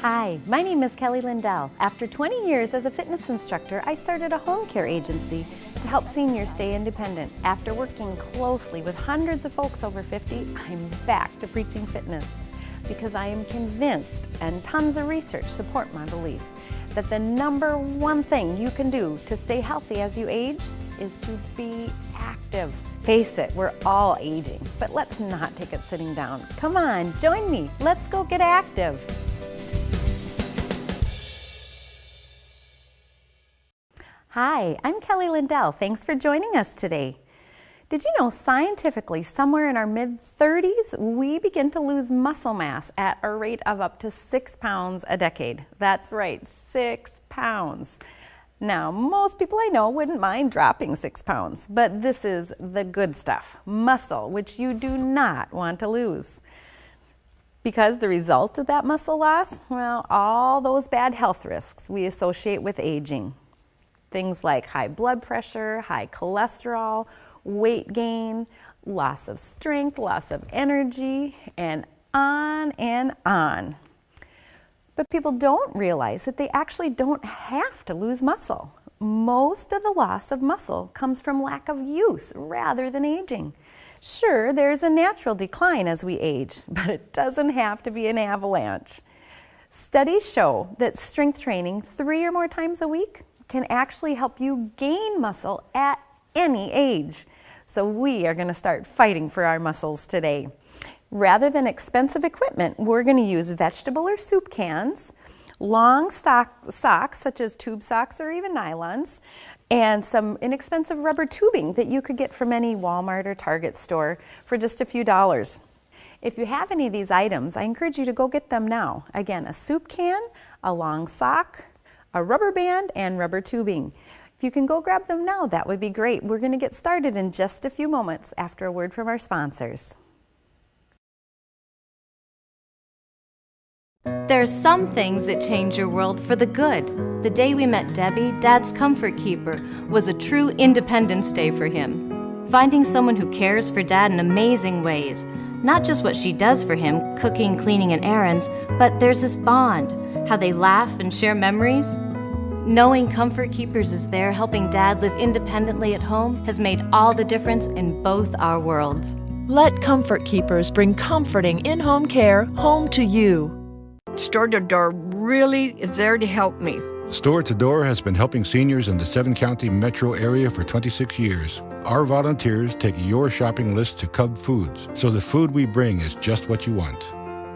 Hi, my name is Kelly Lindell. After 20 years as a fitness instructor, I started a home care agency to help seniors stay independent. After working closely with hundreds of folks over 50, I'm back to preaching fitness because I am convinced, and tons of research support my beliefs, that the number one thing you can do to stay healthy as you age is to be active. Face it, we're all aging, but let's not take it sitting down. Come on, join me. Let's go get active. Hi, I'm Kelly Lindell. Thanks for joining us today. Did you know scientifically, somewhere in our mid-30s, we begin to lose muscle mass at a rate of up to 6 pounds a decade? That's right, 6 pounds. Now, most people I know wouldn't mind dropping 6 pounds, but this is the good stuff, muscle, which you do not want to lose. Because the result of that muscle loss, well, all those bad health risks we associate with aging. Things like high blood pressure, high cholesterol, weight gain, loss of strength, loss of energy, and on and on. But people don't realize that they actually don't have to lose muscle. Most of the loss of muscle comes from lack of use rather than aging. Sure, there's a natural decline as we age, but it doesn't have to be an avalanche. Studies show that strength training 3 or more times a week can actually help you gain muscle at any age. So we are going to start fighting for our muscles today. Rather than expensive equipment, we're going to use vegetable or soup cans, long socks such as tube socks or even nylons, and some inexpensive rubber tubing that you could get from any Walmart or Target store for just a few dollars. If you have any of these items, I encourage you to go get them now. Again, a soup can, a long sock, a rubber band, and rubber tubing. If you can go grab them now, that would be great. We're going to get started in just a few moments after a word from our sponsors. There's some things that change your world for the good. The day we met Debbie, Dad's comfort keeper, was a true Independence Day for him. Finding someone who cares for Dad in amazing ways. Not just what she does for him, cooking, cleaning, and errands, but there's this bond, how they laugh and share memories. Knowing Comfort Keepers is there helping Dad live independently at home has made all the difference in both our worlds. Let Comfort Keepers bring comforting in-home care home to you. Store to Door really is there to help me. Store to Door has been helping seniors in the 7-county metro area for 26 years. Our volunteers take your shopping list to Cub Foods, so the food we bring is just what you want.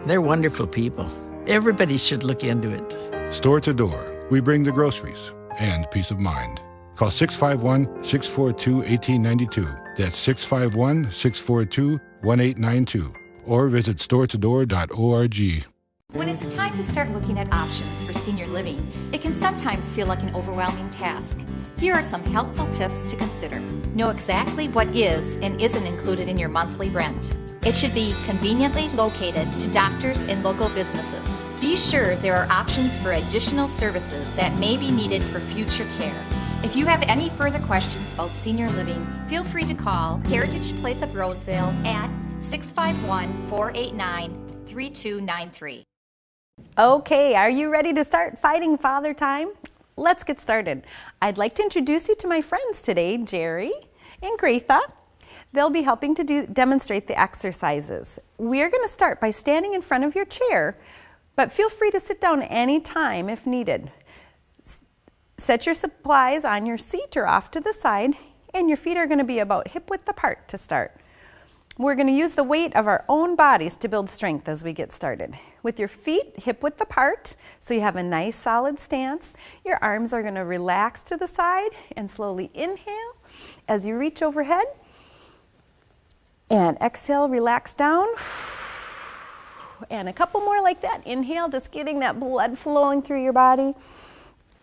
They're wonderful people. Everybody should look into it. Store to Door. We bring the groceries and peace of mind. Call 651-642-1892. That's 651-642-1892. Or visit storetodoor.org. When it's time to start looking at options for senior living, it can sometimes feel like an overwhelming task. Here are some helpful tips to consider. Know exactly what is and isn't included in your monthly rent. It should be conveniently located to doctors and local businesses. Be sure there are options for additional services that may be needed for future care. If you have any further questions about senior living, feel free to call Heritage Place of Roseville at 651-489-3293. Okay, are you ready to start fighting Father Time? Let's get started. I'd like to introduce you to my friends today, Jerry and Greta. They'll be helping to demonstrate the exercises. We're going to start by standing in front of your chair, but feel free to sit down anytime if needed. Set your supplies on your seat or off to the side, and your feet are going to be about hip-width apart to start. We're going to use the weight of our own bodies to build strength as we get started. With your feet hip-width apart, so you have a nice solid stance, your arms are going to relax to the side and slowly inhale as you reach overhead. And exhale, relax down. And a couple more like that. Inhale, just getting that blood flowing through your body.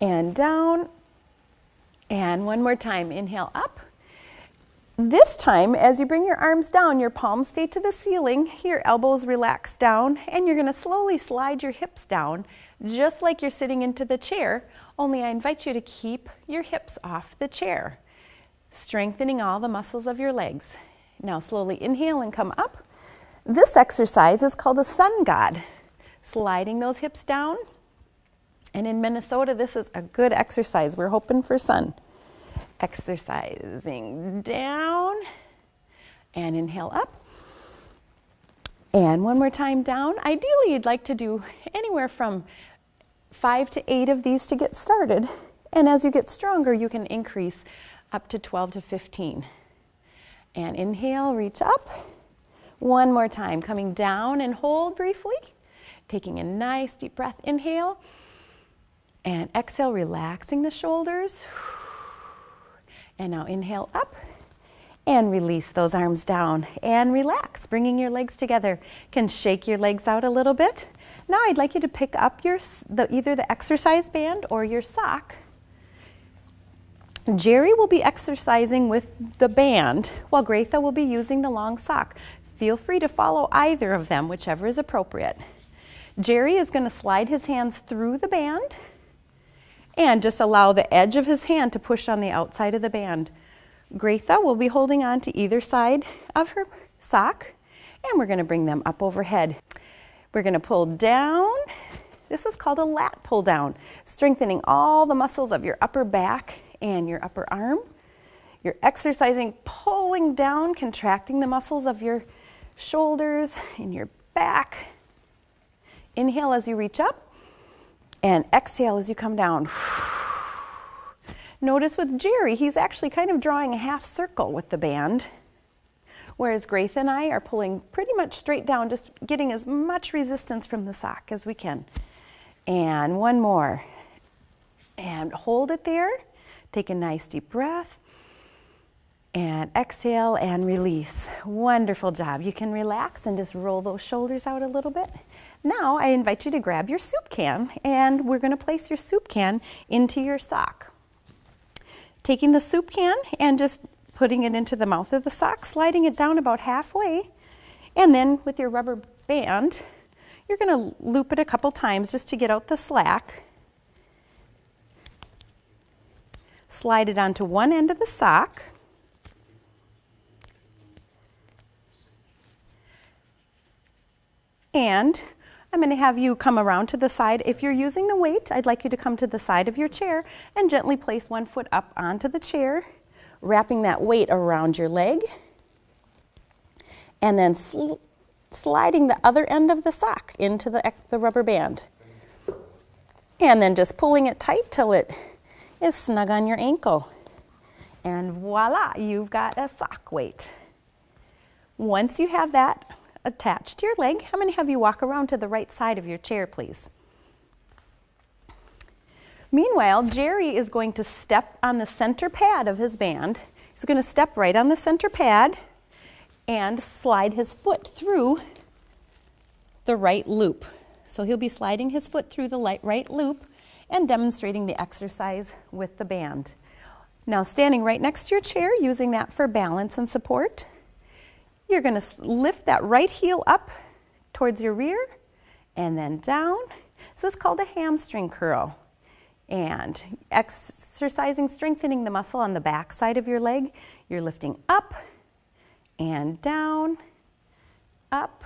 And down. And one more time, inhale up. This time, as you bring your arms down, your palms stay to the ceiling, your elbows relax down, and you're going to slowly slide your hips down, just like you're sitting into the chair, only I invite you to keep your hips off the chair, strengthening all the muscles of your legs. Now slowly inhale and come up. This exercise is called a sun god. Sliding those hips down, And in Minnesota, this is a good exercise. We're hoping for sun. Exercising down and inhale up. And one more time down. Ideally, you'd like to do anywhere from 5 to 8 of these to get started. And as you get stronger, you can increase up to 12 to 15. And inhale, reach up. One more time, coming down and hold briefly. Taking a nice deep breath, inhale. And exhale, relaxing the shoulders. And now inhale up. And release those arms down. And relax, bringing your legs together. Can shake your legs out a little bit. Now I'd like you to pick up either the exercise band or your sock. Jerry will be exercising with the band, while Greta will be using the long sock. Feel free to follow either of them, whichever is appropriate. Jerry is going to slide his hands through the band and just allow the edge of his hand to push on the outside of the band. Greta will be holding on to either side of her sock, and we're going to bring them up overhead. We're going to pull down. This is called a lat pull down, strengthening all the muscles of your upper back and your upper arm. You're exercising, pulling down, contracting the muscles of your shoulders and your back. Inhale as you reach up, and exhale as you come down. Notice with Jerry, he's actually kind of drawing a half circle with the band, whereas Grace and I are pulling pretty much straight down, just getting as much resistance from the sock as we can. And one more. And hold it there. Take a nice deep breath. And exhale and release. Wonderful job. You can relax and just roll those shoulders out a little bit. Now I invite you to grab your soup can, and we're going to place your soup can into your sock. Taking the soup can and just putting it into the mouth of the sock, sliding it down about halfway, and then with your rubber band, you're going to loop it a couple times just to get out the slack. Slide it onto one end of the sock. And I'm going to have you come around to the side. If you're using the weight, I'd like you to come to the side of your chair and gently place one foot up onto the chair, wrapping that weight around your leg, and then sliding the other end of the sock into the rubber band. And then just pulling it tight till it is snug on your ankle. And voila, you've got a sock weight. Once you have that attached to your leg, I'm going to have you walk around to the right side of your chair, please. Meanwhile, Jerry is going to step on the center pad of his band. He's going to step right on the center pad and slide his foot through the right loop. So he'll be sliding his foot through the right loop and demonstrating the exercise with the band. Now, standing right next to your chair, using that for balance and support, you're going to lift that right heel up towards your rear and then down. This is called a hamstring curl. And exercising, strengthening the muscle on the back side of your leg. You're lifting up and down, up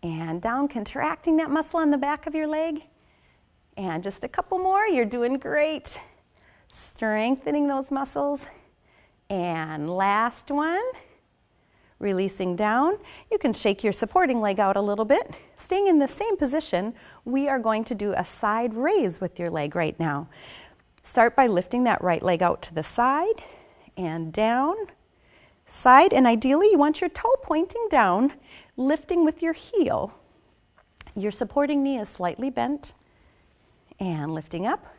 and down, contracting that muscle on the back of your leg. And just a couple more, you're doing great. Strengthening those muscles. And last one. Releasing down. You can shake your supporting leg out a little bit. Staying in the same position, we are going to do a side raise with your leg right now. Start by lifting that right leg out to the side and down, side, and ideally you want your toe pointing down, lifting with your heel. Your supporting knee is slightly bent and lifting up.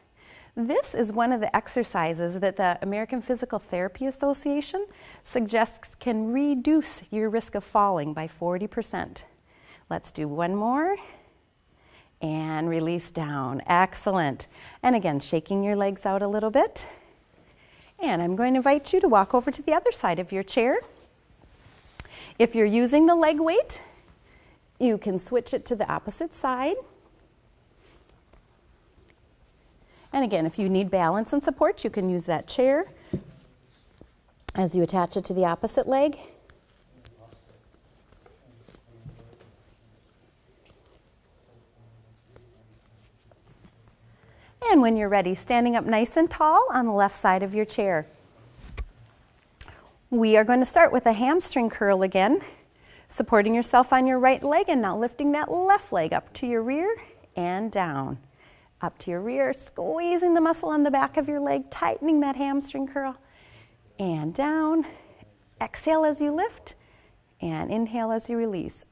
This is one of the exercises that the American Physical Therapy Association suggests can reduce your risk of falling by 40%. Let's do one more. And release down. Excellent. And again, shaking your legs out a little bit. And I'm going to invite you to walk over to the other side of your chair. If you're using the leg weight, you can switch it to the opposite side. And again, if you need balance and support, you can use that chair as you attach it to the opposite leg. And when you're ready, standing up nice and tall on the left side of your chair. We are going to start with a hamstring curl again, supporting yourself on your right leg and now lifting that left leg up to your rear and down. Up to your rear, squeezing the muscle on the back of your leg, tightening that hamstring curl, and down. Exhale as you lift, and inhale as you release.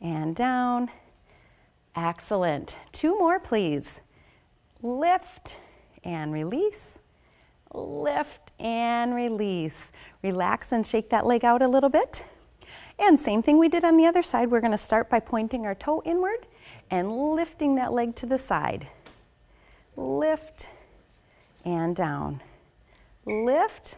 And down. Excellent. 2 more, please. Lift and release. Lift and release. Relax and shake that leg out a little bit. And same thing we did on the other side. We're going to start by pointing our toe inward and lifting that leg to the side. Lift and down. Lift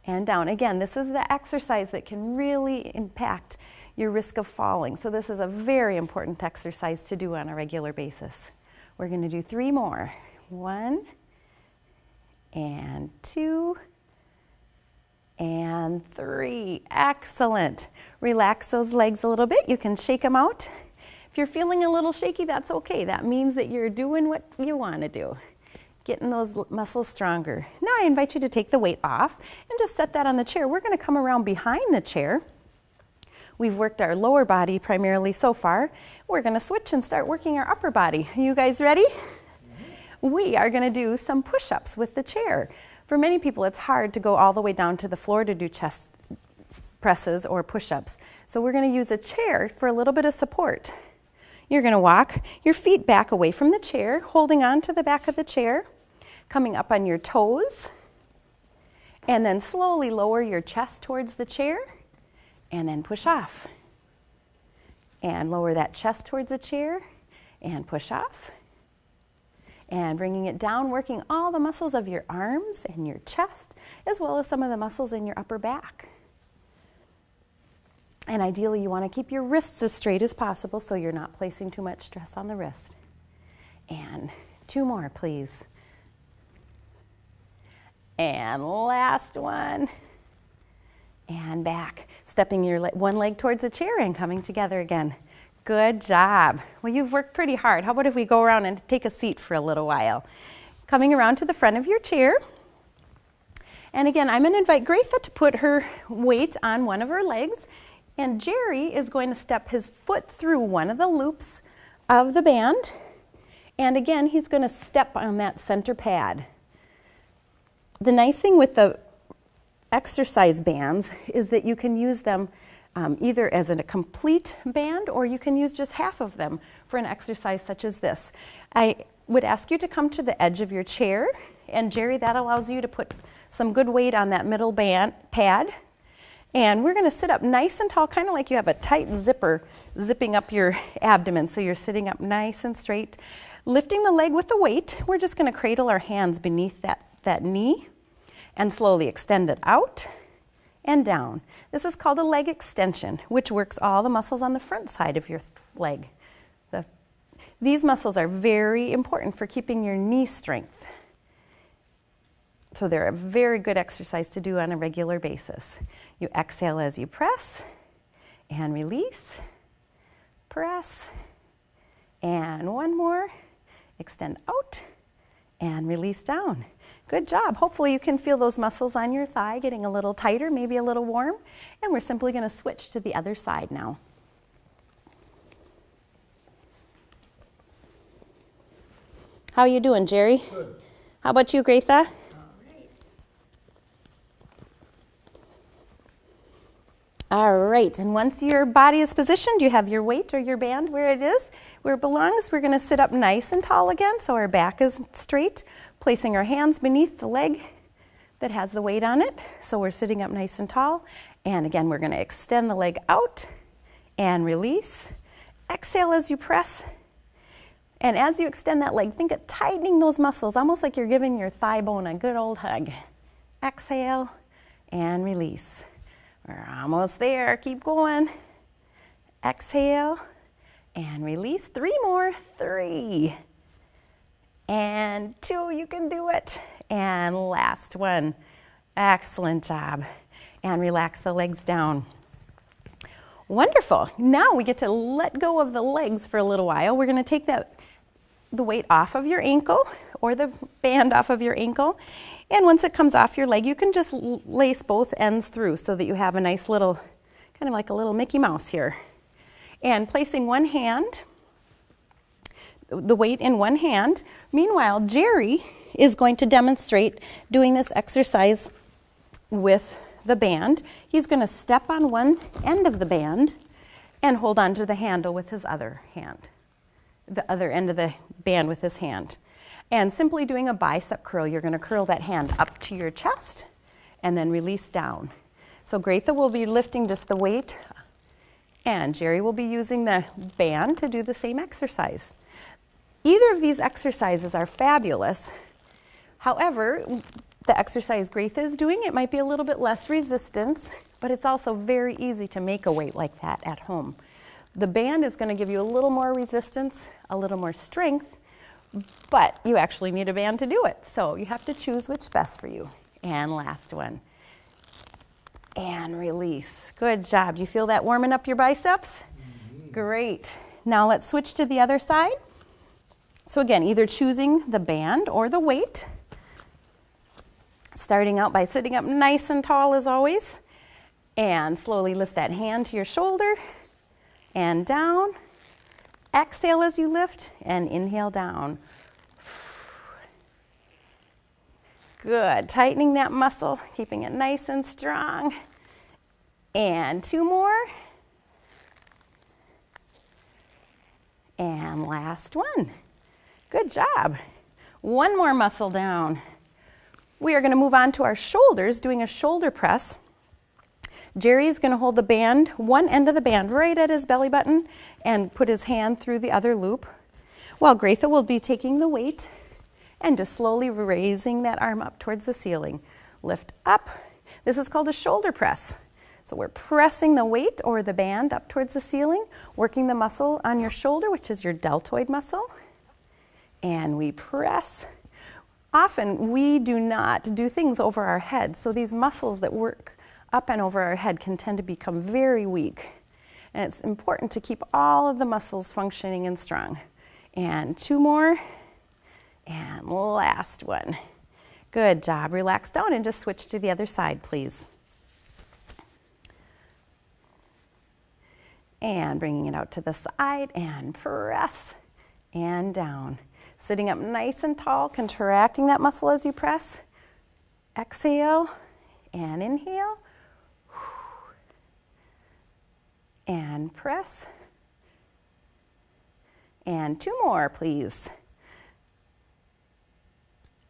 and down. Again, this is the exercise that can really impact your risk of falling. So this is a very important exercise to do on a regular basis. We're going to do 3 more. 1 and 2 and 3. Excellent. Relax those legs a little bit. You can shake them out. If you're feeling a little shaky, that's okay. That means that you're doing what you want to do, getting those muscles stronger. Now I invite you to take the weight off and just set that on the chair. We're going to come around behind the chair. We've worked our lower body primarily so far. We're going to switch and start working our upper body. Are you guys ready? We are going to do some push-ups with the chair. For many people, it's hard to go all the way down to the floor to do chest presses or push-ups. So we're going to use a chair for a little bit of support. You're going to walk your feet back away from the chair, holding on to the back of the chair, coming up on your toes, and then slowly lower your chest towards the chair, and then push off. And lower that chest towards the chair, and push off. And bringing it down, working all the muscles of your arms and your chest, as well as some of the muscles in your upper back. And ideally, you want to keep your wrists as straight as possible so you're not placing too much stress on the wrist. And 2 more, please. And last one. And back. Stepping your one leg towards the chair and coming together again. Good job. Well, you've worked pretty hard. How about if we go around and take a seat for a little while? Coming around to the front of your chair. And again, I'm going to invite Graitha to put her weight on one of her legs. And Jerry is going to step his foot through one of the loops of the band. And again, he's going to step on that center pad. The nice thing with the exercise bands is that you can use them either as a complete band or you can use just half of them for an exercise such as this. I would ask you to come to the edge of your chair. And Jerry, that allows you to put some good weight on that middle band pad. And we're going to sit up nice and tall, kind of like you have a tight zipper zipping up your abdomen. So you're sitting up nice and straight. Lifting the leg with the weight, we're just going to cradle our hands beneath that knee and slowly extend it out and down. This is called a leg extension, which works all the muscles on the front side of your leg. These muscles are very important for keeping your knee strength. So they're a very good exercise to do on a regular basis. You exhale as you press and release, press, and 1 more, extend out and release down. Good job. Hopefully you can feel those muscles on your thigh getting a little tighter, maybe a little warm. And we're simply going to switch to the other side now. How are you doing, Jerry? Good. How about you, Graitha? All right, and once your body is positioned, you have your weight or your band where it is, where it belongs. We're going to sit up nice and tall again so our back is straight, placing our hands beneath the leg that has the weight on it. So we're sitting up nice and tall. And again, we're going to extend the leg out and release. Exhale as you press. And as you extend that leg, think of tightening those muscles, almost like you're giving your thigh bone a good old hug. Exhale and release. We're almost there. Keep going. Exhale and release. 3 more. 3 and 2. You can do it. And last one. Excellent job. And relax the legs down. Wonderful. Now we get to let go of the legs for a little while. We're going to take that the weight off of your ankle or the band off of your ankle. And once it comes off your leg, you can just lace both ends through so that you have a nice little, kind of like a little Mickey Mouse here. And placing one hand, the weight in one hand. Meanwhile, Jerry is going to demonstrate doing this exercise with the band. He's going to step on one end of the band and hold on to the handle with his other hand, the other end of the band with his hand. And simply doing a bicep curl, you're going to curl that hand up to your chest and then release down. So Greta will be lifting just the weight, and Jerry will be using the band to do the same exercise. Either of these exercises are fabulous. However, the exercise Greta is doing, it might be a little bit less resistance, but it's also very easy to make a weight like that at home. The band is going to give you a little more resistance, a little more strength, but you actually need a band to do it. So you have to choose which is best for you. And last one. And release. Good job. You feel that warming up your biceps? Mm-hmm. Great. Now let's switch to the other side. So again, either choosing the band or the weight. Starting out by sitting up nice and tall as always. And slowly lift that hand to your shoulder and down. Exhale as you lift and inhale down. Good. Tightening that muscle, keeping it nice and strong. And two more. And last one. Good job. One more muscle down. We are going to move on to our shoulders, doing a shoulder press. Jerry is going to hold the band, one end of the band right at his belly button and put his hand through the other loop, while Greta will be taking the weight and just slowly raising that arm up towards the ceiling. Lift up. This is called a shoulder press. So we're pressing the weight or the band up towards the ceiling, working the muscle on your shoulder, which is your deltoid muscle, and we press. Often we do not do things over our head, so these muscles that work up and over our head can tend to become very weak. And it's important to keep all of the muscles functioning and strong. And two more, and last one. Good job. Relax down and just switch to the other side, please. And bringing it out to the side and press and down. Sitting up nice and tall, contracting that muscle as you press. Exhale and inhale. And press. And two more, please.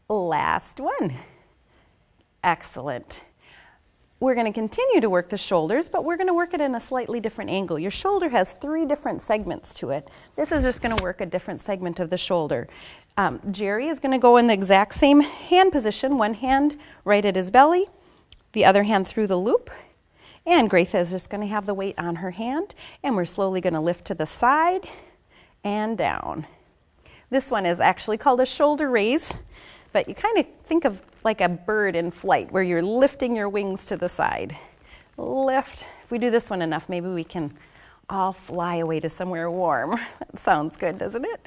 Last one. Excellent. We're going to continue to work the shoulders, but we're going to work it in a slightly different angle. Your shoulder has 3 different segments to it. This is just going to work a different segment of the shoulder. Jerry is going to go in the exact same hand position, one hand right at his belly, the other hand through the loop. And Greta is just going to have the weight on her hand, and we're slowly going to lift to the side and down. This one is actually called a shoulder raise, but you kind of think of like a bird in flight where you're lifting your wings to the side. Lift. If we do this one enough, maybe we can all fly away to somewhere warm. That sounds good, doesn't it?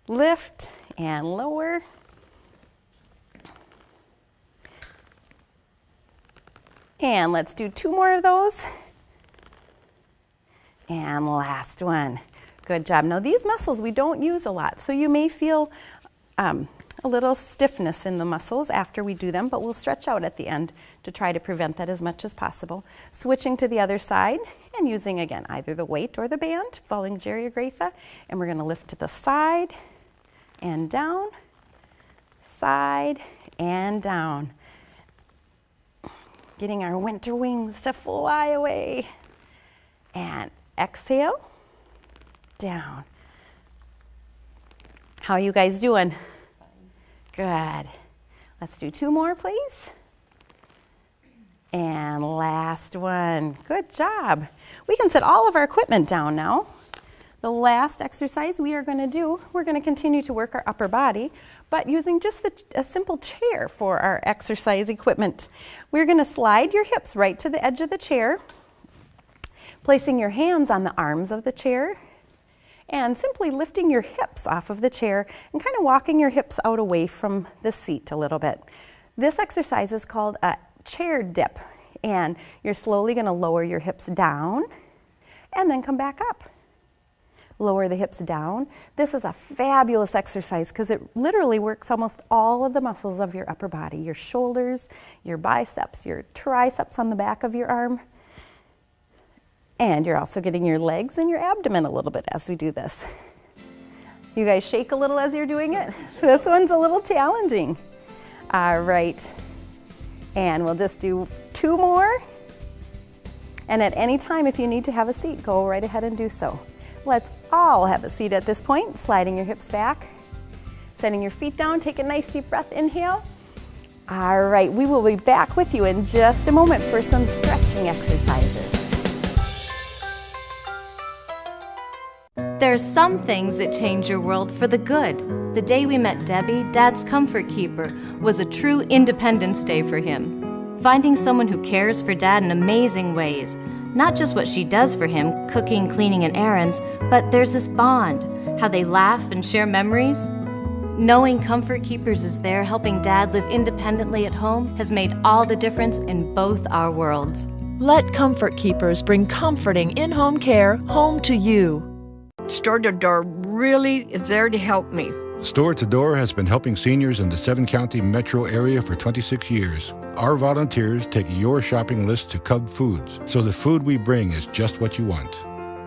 Lift and lower. And let's do 2 more of those. And last one. Good job. Now these muscles we don't use a lot, so you may feel a little stiffness in the muscles after we do them, but we'll stretch out at the end to try to prevent that as much as possible. Switching to the other side and using again either the weight or the band, following Jerry or Greta, and we're going to lift to the side and down, side and down. Getting our winter wings to fly away. And exhale, down. How are you guys doing? Good. Let's do 2 more, please. And last one. Good job. We can set all of our equipment down now. The last exercise we are going to do, we're going to continue to work our upper body, but using just a simple chair for our exercise equipment. We're going to slide your hips right to the edge of the chair, placing your hands on the arms of the chair, and simply lifting your hips off of the chair and kind of walking your hips out away from the seat a little bit. This exercise is called a chair dip, and you're slowly going to lower your hips down and then come back up. Lower the hips down. This is a fabulous exercise because it literally works almost all of the muscles of your upper body, your shoulders, your biceps, your triceps on the back of your arm. And you're also getting your legs and your abdomen a little bit as we do this. You guys shake a little as you're doing it? This one's a little challenging. All right. And we'll just do 2 more. And at any time, if you need to have a seat, go right ahead and do so. Let's all have a seat at this point, sliding your hips back, setting your feet down, take a nice deep breath, inhale. All right, we will be back with you in just a moment for some stretching exercises. There's some things that change your world for the good. The day we met Debbie, Dad's comfort keeper, was a true Independence Day for him. Finding someone who cares for Dad in amazing ways. Not just what she does for him, cooking, cleaning, and errands, but there's this bond, how they laugh and share memories. Knowing Comfort Keepers is there helping Dad live independently at home has made all the difference in both our worlds. Let Comfort Keepers bring comforting in-home care home to you. Store to Door really is there to help me. Store to Door has been helping seniors in the 7-county metro area for 26 years. Our volunteers take your shopping list to Cub Foods, so the food we bring is just what you want.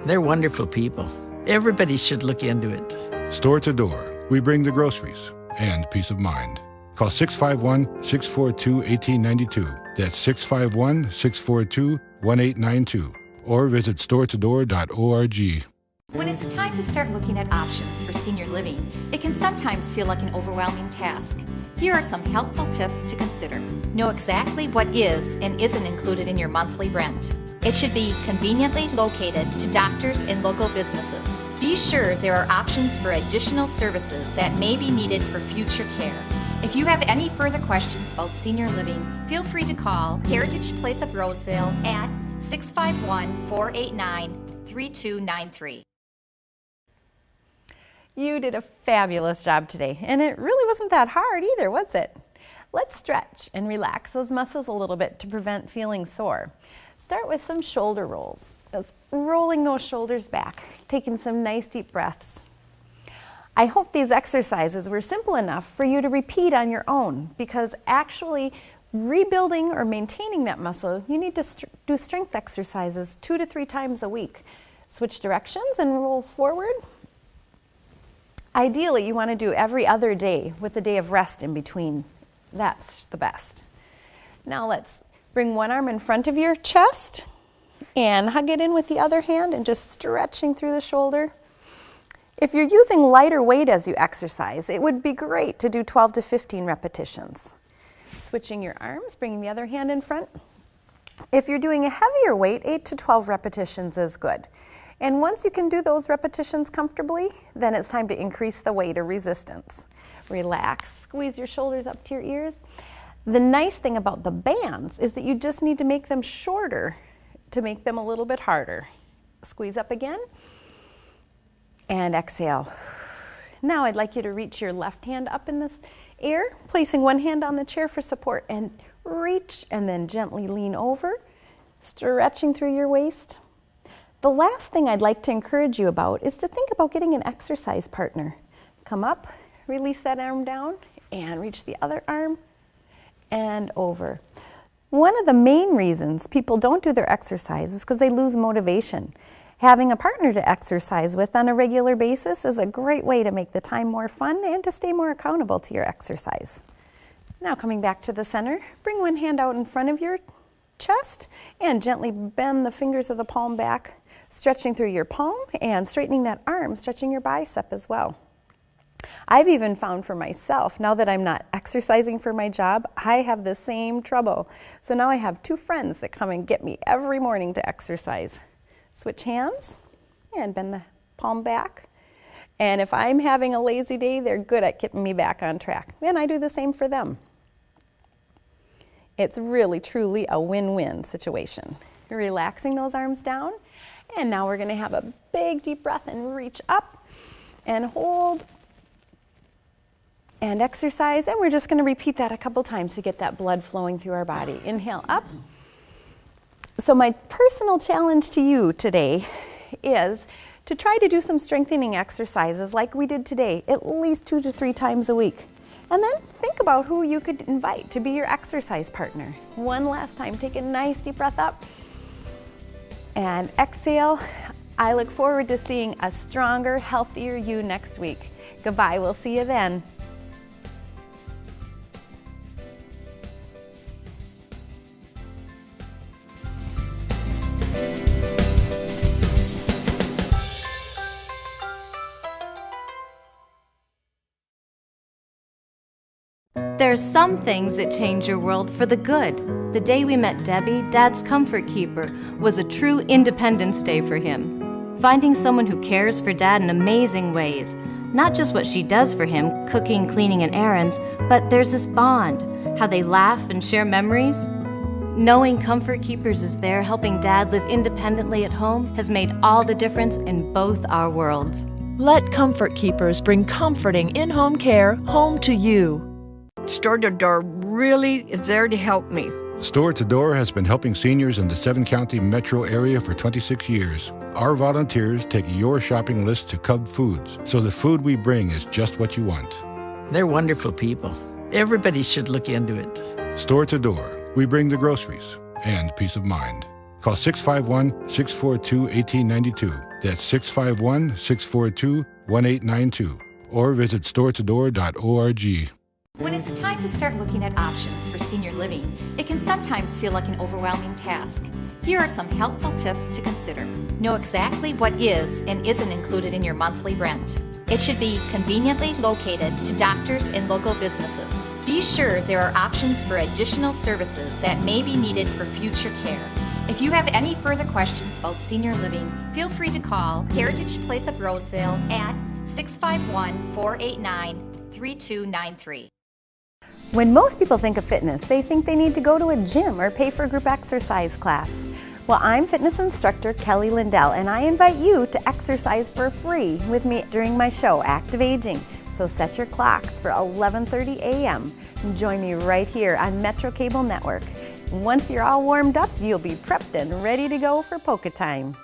They're wonderful people. Everybody should look into it. Store to Door. We bring the groceries and peace of mind. Call 651-642-1892. That's 651-642-1892. Or visit storetodor.org. When it's time to start looking at options for senior living, it can sometimes feel like an overwhelming task. Here are some helpful tips to consider. Know exactly what is and isn't included in your monthly rent. It should be conveniently located to doctors and local businesses. Be sure there are options for additional services that may be needed for future care. If you have any further questions about senior living, feel free to call Heritage Place of Roseville at 651-489-3293. You did a fabulous job today, and it really wasn't that hard either, was it? Let's stretch and relax those muscles a little bit to prevent feeling sore. Start with some shoulder rolls, just rolling those shoulders back, taking some nice deep breaths. I hope these exercises were simple enough for you to repeat on your own, because actually rebuilding or maintaining that muscle, you need to do strength exercises 2 to 3 times a week. Switch directions and roll forward. Ideally, you want to do every other day with a day of rest in between. That's the best. Now let's bring one arm in front of your chest and hug it in with the other hand and just stretching through the shoulder. If you're using lighter weight as you exercise, it would be great to do 12 to 15 repetitions. Switching your arms, bringing the other hand in front. If you're doing a heavier weight, 8 to 12 repetitions is good. And once you can do those repetitions comfortably, then it's time to increase the weight or resistance. Relax, squeeze your shoulders up to your ears. The nice thing about the bands is that you just need to make them shorter to make them a little bit harder. Squeeze up again and exhale. Now I'd like you to reach your left hand up in this air, placing one hand on the chair for support, and reach and then gently lean over, stretching through your waist. The last thing I'd like to encourage you about is to think about getting an exercise partner. Come up, release that arm down, and reach the other arm and over. One of the main reasons people don't do their exercise is because they lose motivation. Having a partner to exercise with on a regular basis is a great way to make the time more fun and to stay more accountable to your exercise. Now coming back to the center, bring one hand out in front of your chest and gently bend the fingers of the palm back, stretching through your palm and straightening that arm, stretching your bicep as well. I've even found for myself, now that I'm not exercising for my job, I have the same trouble. So now I have 2 friends that come and get me every morning to exercise. Switch hands and bend the palm back. And if I'm having a lazy day, they're good at getting me back on track. And I do the same for them. It's really, truly a win-win situation. You're relaxing those arms down And now we're gonna have a big deep breath and reach up and hold and exercise. And we're just gonna repeat that a couple times to get that blood flowing through our body. Inhale up. So my personal challenge to you today is to try to do some strengthening exercises like we did today, at least 2 to 3 times a week. And then think about who you could invite to be your exercise partner. One last time, take a nice deep breath up and exhale. I look forward to seeing a stronger, healthier you next week. Goodbye, we'll see you then. There's some things that change your world for the good. The day we met Debbie, Dad's comfort keeper, was a true Independence Day for him. Finding someone who cares for Dad in amazing ways. Not just what she does for him, cooking, cleaning, and errands, but there's this bond, how they laugh and share memories. Knowing Comfort Keepers is there helping Dad live independently at home has made all the difference in both our worlds. Let Comfort Keepers bring comforting in-home care home to you. Store to Door really is there to help me. Store to Door has been helping seniors in the 7-county metro area for 26 years. Our volunteers take your shopping list to Cub Foods, so the food we bring is just what you want. They're wonderful people. Everybody should look into it. Store to Door. We bring the groceries and peace of mind. Call 651-642-1892. That's 651-642-1892. Or visit storetodoor.org. When it's time to start looking at options for senior living, it can sometimes feel like an overwhelming task. Here are some helpful tips to consider. Know exactly what is and isn't included in your monthly rent. It should be conveniently located to doctors and local businesses. Be sure there are options for additional services that may be needed for future care. If you have any further questions about senior living, feel free to call Heritage Place of Roseville at 651-489-3293. When most people think of fitness, they think they need to go to a gym or pay for a group exercise class. Well, I'm fitness instructor Kelly Lindell, and I invite you to exercise for free with me during my show, Active Aging. So set your clocks for 11:30 a.m. and join me right here on Metro Cable Network. Once you're all warmed up, you'll be prepped and ready to go for polka time.